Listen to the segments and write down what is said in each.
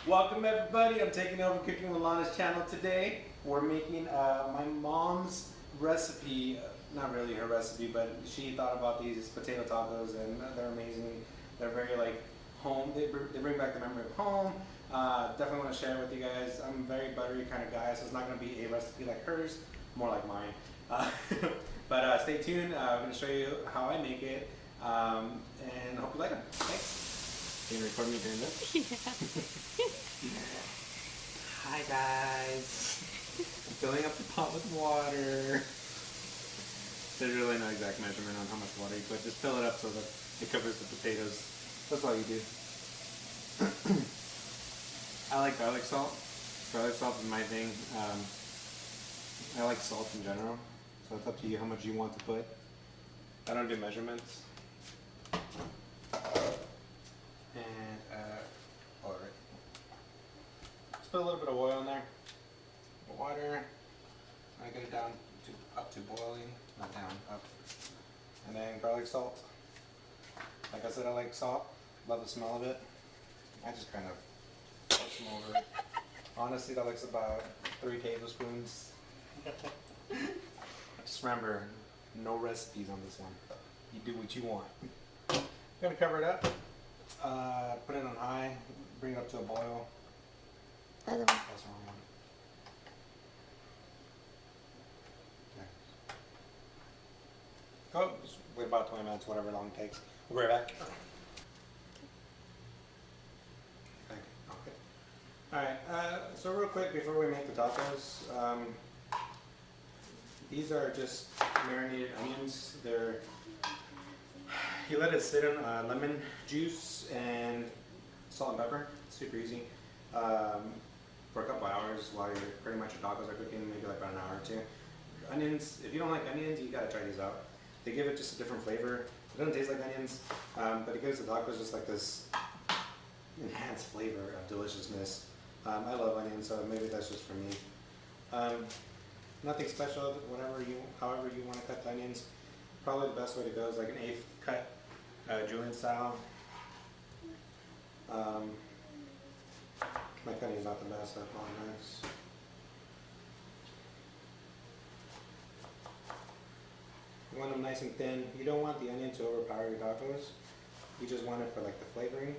Welcome everybody. I'm taking over cooking with Lana's channel today. We're making my mom's recipe. Not really her recipe, but she thought about these potato tacos, and they're amazing. They're very like home. They bring back the memory of home. Definitely want to share it with you guys. I'm a very buttery kind of guy, so it's not going to be a recipe like hers, more like mine. But stay tuned. I'm going to show you how I make it, and I hope you like it. Thanks. Can you record me doing this? Yeah. Hi guys. I'm filling up the pot with water. There's really no exact measurement on how much water you put. Just fill it up so that it covers the potatoes. That's all you do. I like garlic salt. Garlic salt is my thing. I like salt in general. So it's up to you how much you want to put. I don't do measurements. And oil. Just put a little bit of oil in there. Water. I get it down to up to boiling. Not down, up. And then garlic salt. Like I said, I like salt. Love the smell of it. I just kind of push them over it. Honestly, that looks about 3 tablespoons. Just remember, no recipes on this one. You do what you want. I'm gonna cover it up. Put it on high. Bring it up to a boil. Other one. That's the wrong one. Go. Just wait about 20 minutes, whatever long it takes. We'll be right back. Okay. Alright, so real quick before we make the tacos, these are just marinated onions. You let it sit in lemon juice and salt and pepper. Super easy. For a couple hours while pretty much your tacos are cooking, maybe like about an hour or two. Onions, if you don't like onions, you gotta try these out. They give it just a different flavor. It doesn't taste like onions, but it gives the tacos just like this enhanced flavor of deliciousness. I love onions, so maybe that's just for me. Nothing special, however you want to cut the onions. Probably the best way to go is like an 1/8 cut, julienne style. My cutting is not the best, I apologize. You want them nice and thin. You don't want the onion to overpower your tacos. You just want it for like the flavoring.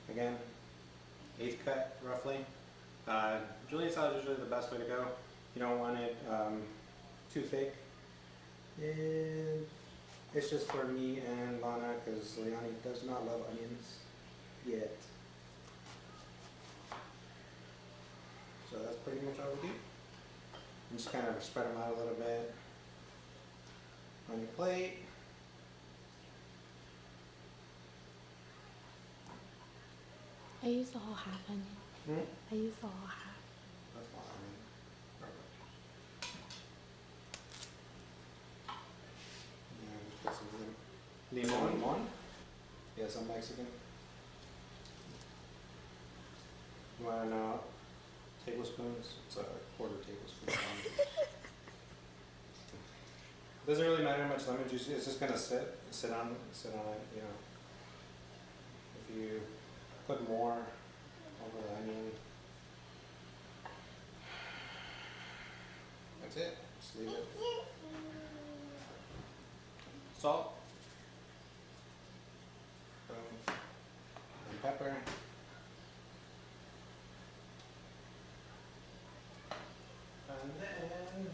Again, 1/8 cut roughly. Julienne style is usually the best way to go. You don't want it too thick. And it's just for me and Lana because Leonie does not love onions yet. So that's pretty much all we do. And just kind of spread them out a little bit on your plate. I use the whole half onion. I use the whole half. That's fine. Yeah, just put some limon. Yes, I'm Mexican. You want to know tablespoons? It's a 1/4 tablespoon. Doesn't really matter how much lemon juice. It's just gonna sit on it. You know, if you put more over the onion, that's it. Just leave it. Salt, and pepper. And then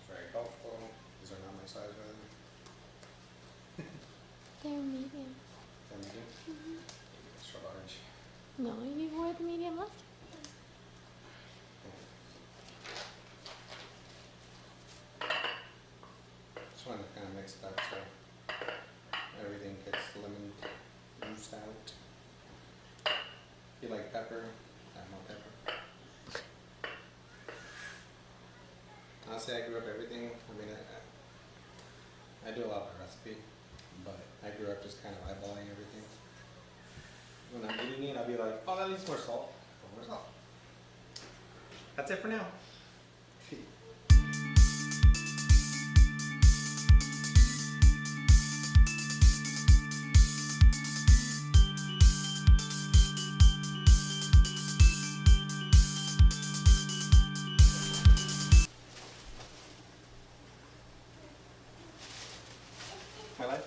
very helpful. These are not my size, really. They're medium. They're medium? Extra large. No, you wore the medium last time. Just want to kind of mix it up so everything gets lemon juiced out. If you like pepper, add more pepper. Honestly, I grew up everything. I mean, I do a lot by recipe, but I grew up just kind of eyeballing everything. When I'm eating it, I'll be like, oh, that needs more salt. Put more salt. That's it for now. My life?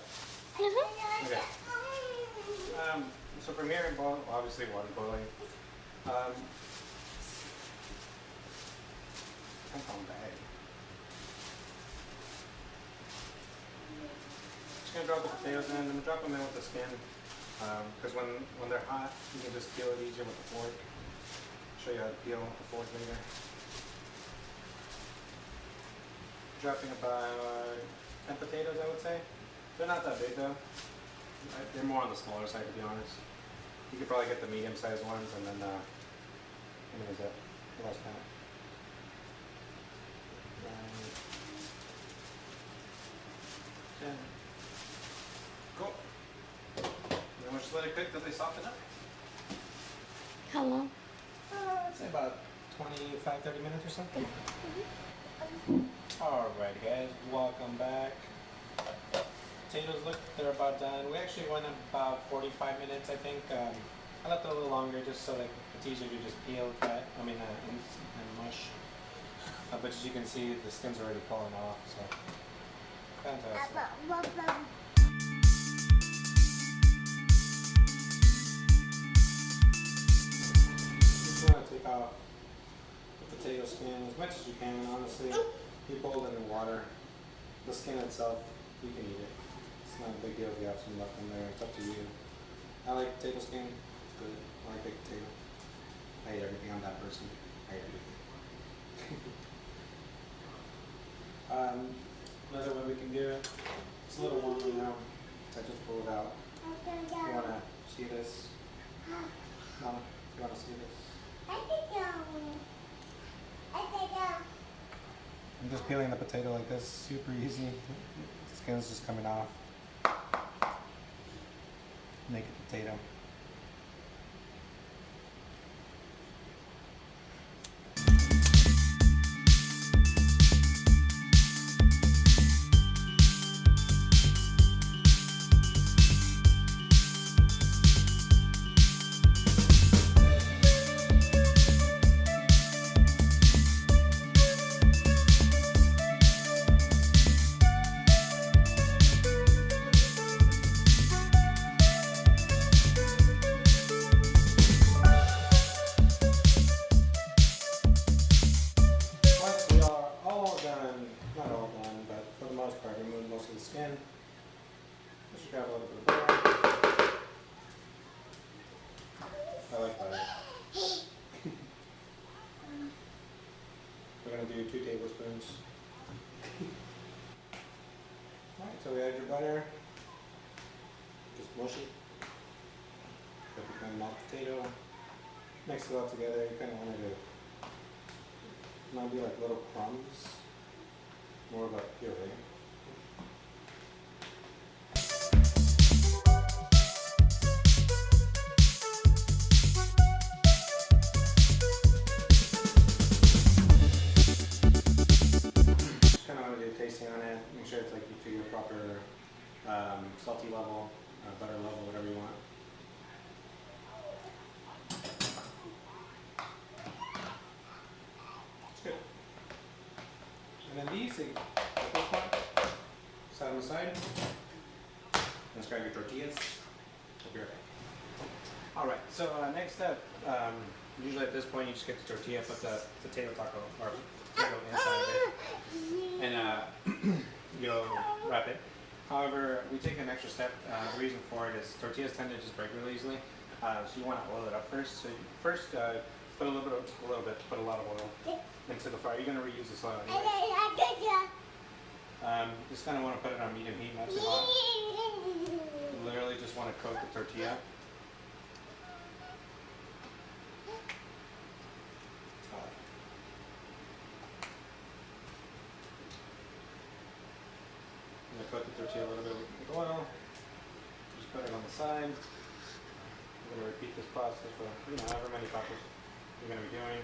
Mhm. Okay. So from here, obviously water boiling. Come on, bag. Just gonna drop the potatoes in. I'm gonna drop them in with the skin, because when they're hot, you can just peel it easier with the fork. Show you how to peel with the fork later. Dropping about 10 potatoes, I would say. They're not that big though. They're more on the smaller side, to be honest. You could probably get the medium-sized ones, and then how many is that? I lost count. 10. Cool. And then we'll just let it cook till they soften up. How long? I'd say about 25-30 minutes or something. Alright guys, welcome back. Potatoes look, they're about done. We actually went about 45 minutes, I think. I left it a little longer just so like it's easier to just peel, cut, and mush. But as you can see, the skin's already falling off, so fantastic. Just want to take off the potato skin as much as you can, honestly. You boil it in water. The skin itself, you can eat it. It's not a big deal if you have some left in there. It's up to you. I like potato skin. It's good. I like baked potato. I eat everything. I'm that person. I eat everything. Another way we can do it. It's a little warm right now, so I just pull it out. If you want to see this? Mama, if you want to see this? I'm just peeling the potato like this, super easy. The skin's just coming off. Naked potato. Skin. Just grab a little bit of butter. I like butter. We're going to do 2 tablespoons. Alright, so we add your butter. Just mush it. Put the kind of mashed potato. Mix it all together. You kind of want it to not be like little crumbs. More of a puree. Tasting on it, make sure it's like to your proper salty level, butter level, whatever you want. It's good. And then these, at this point, set them aside. Let's grab your tortillas. We'll be right back. Alright, so next step, usually at this point you just get the tortilla, put the potato taco or potato inside of it. And you'll wrap it. However, we take an extra step. The reason for it is tortillas tend to just break really easily, so you want to oil it up first. So you first put a lot of oil into the fire. You're going to reuse this oil anyway. Just kind of want to put it on medium heat, not too hot. You literally just want to coat the tortilla. Coat the tortilla a little bit with oil. Just put it on the side. I'm going to repeat this process for however many tacos you're going to be doing.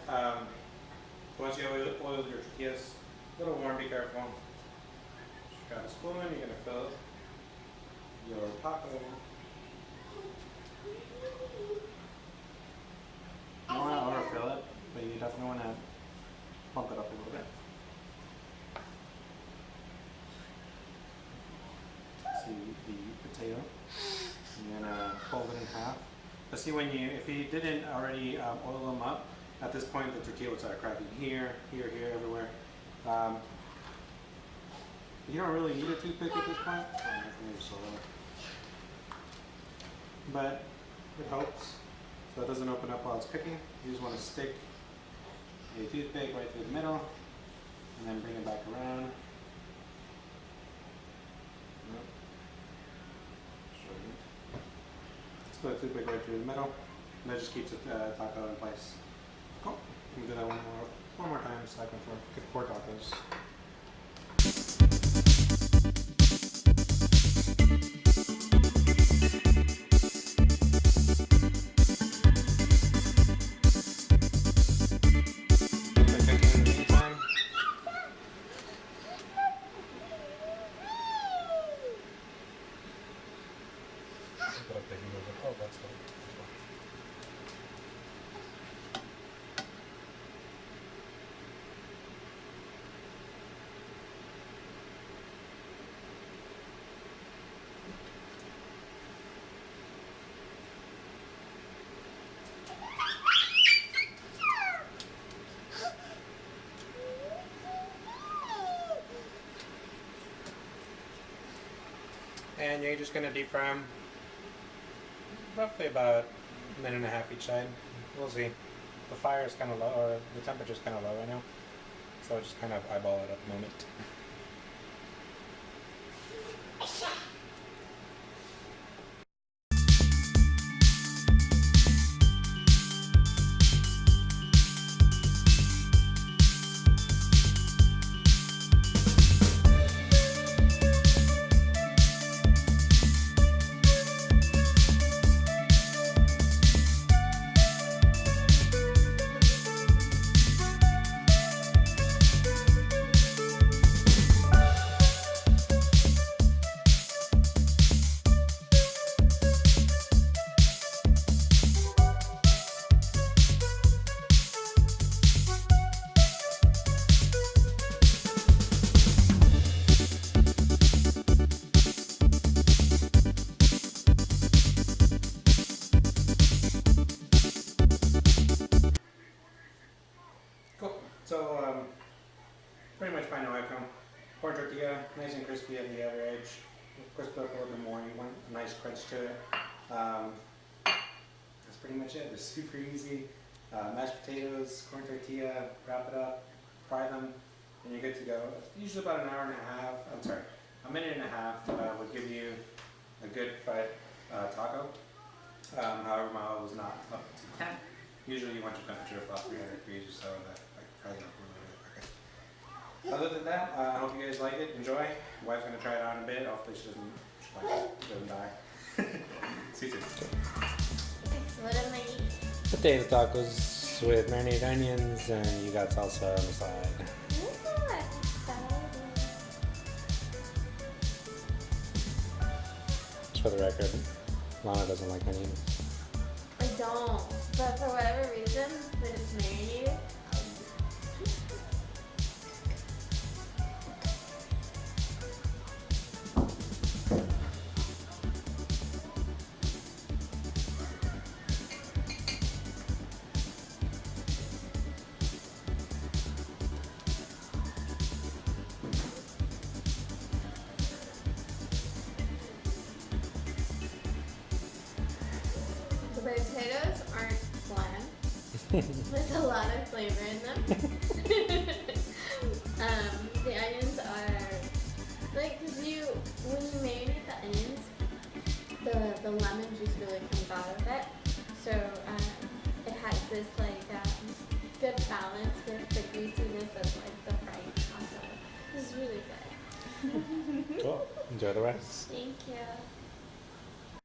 Alright, once you oil your tortillas, a little warm, be careful. Just grab a spoon, you're going to fill your taco. You don't want to overfill it, but you definitely want to Bump it up a little bit. See the potato. I'm gonna fold it in half. But see, if you didn't already oil them up, at this point the tortilla would start cracking here, here, here, everywhere. You don't really need a toothpick at this point. But it helps, so it doesn't open up while it's cooking. You just want to stick a toothpick right through the middle, and then bring it back around. Let's put a toothpick right through the middle, and that just keeps the taco in place. Cool. We can do that one more time so I can get 4 tacos. And you're just going to deep fry them roughly about a minute and a half each side. We'll see. The fire is kind of low, or the temperature is kind of low right now, so just kind of eyeball it at the moment. So, pretty much final outcome. Corn tortilla, nice and crispy at the outer edge. Crisp up a little bit more. You want a nice crunch to it. That's pretty much it. It's super easy. Mashed potatoes, corn tortilla, wrap it up, fry them, and you're good to go. Usually about an hour and a half. I'm sorry, a minute and a half would give you a good fried taco. However, my oven was not up to 10. Usually you want your temperature about 300 degrees or so that fries up a little bit quicker. Other than that, I hope you guys like it. Enjoy. Wife's gonna try it out in a bit. Hopefully she doesn't die. See you soon. Okay, so what am I eating? Potato tacos with marinated onions, and you got salsa on the side. Just for the record, Lana doesn't like onions. I don't, but for whatever reason, when it's marinated, the potatoes aren't bland. There's a lot of flavor in them. The onions are like, cause when you marinate the onions, the lemon juice really comes out of it. So it has this good balance with the greasiness of the fried taco. This is really good. Cool. Enjoy the rest. Thank you.